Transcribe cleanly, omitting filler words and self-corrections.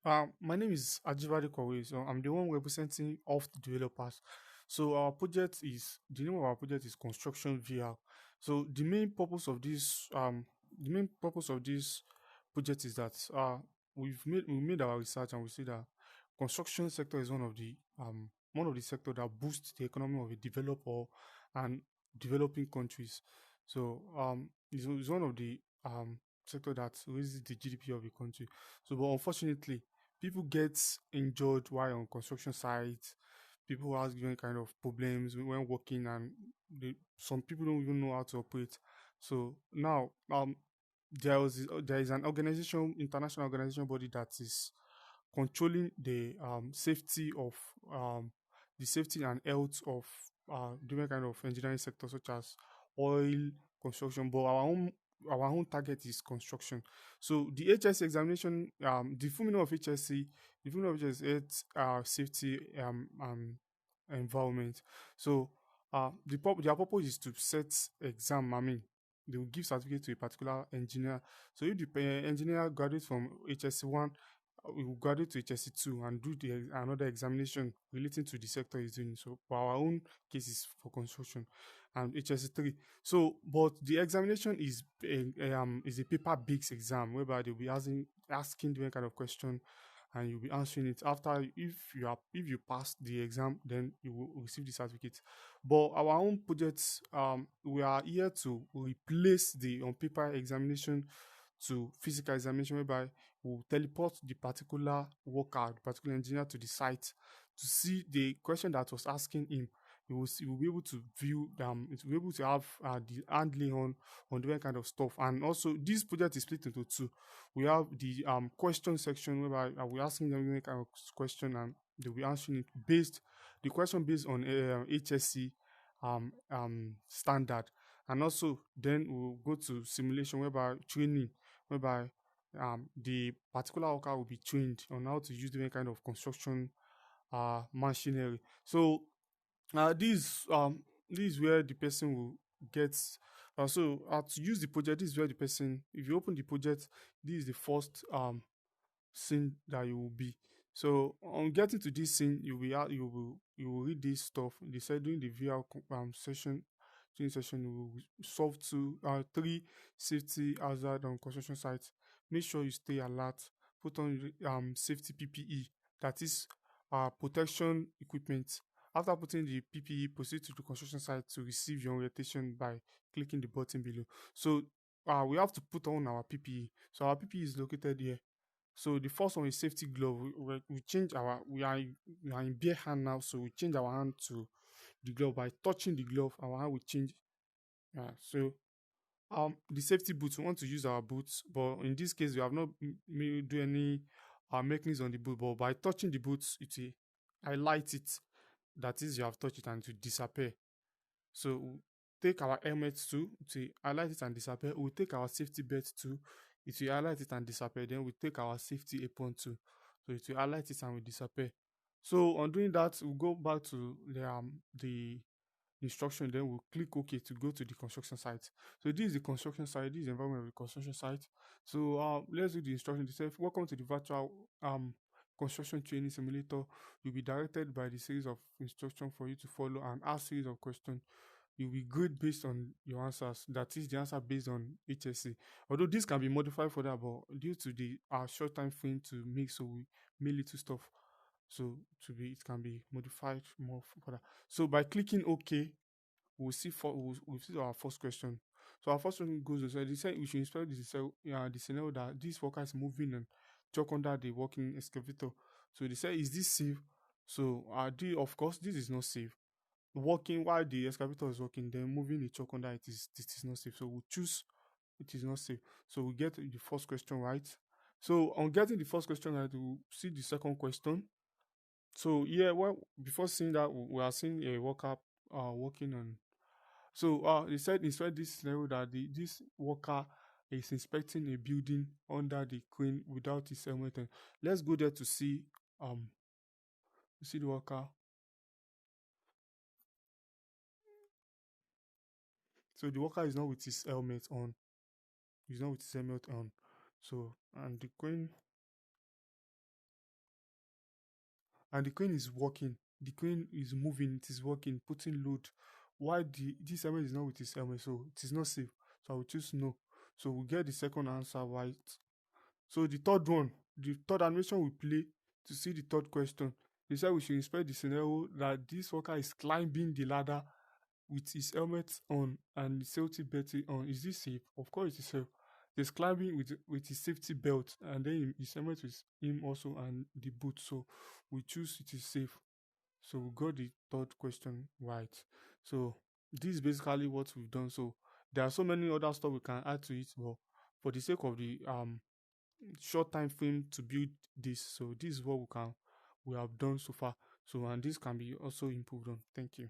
My name is Ajivade Kowe. So I'm the one representing of the developers. So the name of our project is Construction VR. So the main purpose of this project is that we made our research and we see that construction sector is one of the sector that boosts the economy of a developer and developing countries. So it's one of the sector that raises the GDP of a country. So, but unfortunately, people get injured while on construction sites. People have different kind of problems when working, and some people don't even know how to operate. So now, there is an organization, international organization body that is controlling um, the safety and health of different kind of engineering sectors such as oil, construction. But our own target is construction. So the HSC examination, the full meaning of HSC, the full meaning of HSC is safety environment. So their purpose is to set exam. I mean, they will give certificate to a particular engineer. So if the engineer graduates from HSC one, we will graduate to HSC two and do another examination relating to the sector he's doing. So for our own cases for construction and HSC three. So, but the examination is a paper based exam whereby they'll be asking different kind of question and you'll be answering it. After, if you pass the exam, then you will receive the certificate. But our own projects, we are here to replace the on paper examination to physical examination, whereby we'll teleport the particular worker, the particular engineer to the site to see the question that was asking him. He will be able to view it will be able to have the handling on different kind of stuff. And also this project is split into two. We have the question section whereby we're asking them different kind of question, and they'll be answering it based the question based on HSC standard. And also then we'll go to simulation whereby training, whereby the particular worker will be trained on how to use different kind of construction machinery. So this is where the person will get. To use the project, this is where the person, if you open the project, this is the first scene that you will be. So on getting to this scene, you will read this stuff. They said during the VR session, during session, you will solve three safety hazard on construction sites. Make sure you stay alert. Put on safety PPE, that is protection equipment. After putting the PPE, proceed to the construction site to receive your orientation by clicking the button below. So we have to put on our PPE. So our PPE is located here. So the first one is safety glove. We change we are in bare hand now, so we change our hand to the glove by touching the glove. Our hand will change. So the safety boots, we want to use our boots, but in this case we have not do any markings on the boot. But by touching the boots, it will highlight it. That is, you have touched it and to disappear. So we'll take our helmet too, it will highlight it and disappear. We'll take our safety belt too, it will highlight it and disappear. Then we take our safety apron too, so it will highlight it and will disappear. So on doing that, we'll go back to the instruction, then we'll click OK to go to the construction site. So this is the construction site, this is the environment of the construction site. So let's do the instruction itself. Welcome to the virtual construction training simulator. You'll be directed by the series of instructions for you to follow and ask series of questions. You'll be graded based on your answers. That is the answer based on HSC. Although this can be modified further, but due to the short time frame to make, so we made little stuff. So it can be modified more further. So by clicking OK, we'll see our first question. So our first question goes to say, they said we should inspect the scenario that this worker is moving and choke under the working excavator. So they say, is this safe? So of course this is not safe. Working while the excavator is working, then moving the choke under it is not safe. So we'll choose it is not safe. So we get the first question right. So on getting the first question right, we'll see the second question. So yeah, well, before seeing that, we are seeing a worker working on. So they said inspect this scenario that this worker is inspecting a building under the crane without his helmet. And let's go there to see the worker. So the worker is not with his helmet on. He's not with his helmet on. So and the crane and the crane is working. The crane is moving, it is working, putting load. Why the this helmet is not with his helmet, so it is not safe. So I will choose no. So we get the second answer right. So the third one, the third animation we play to see the third question. They said we should inspect the scenario that this worker is climbing the ladder with his helmet on and his safety belt on. Is this safe? Of course it is safe. He's climbing with his safety belt and then his helmet with him also and the boot. So we choose it is safe. So we got the third question right. So this is basically what we've done. So there are so many other stuff we can add to it, but for the sake of the short time frame to build this, so this is what we have done so far. So and this can be also improved on. Thank you.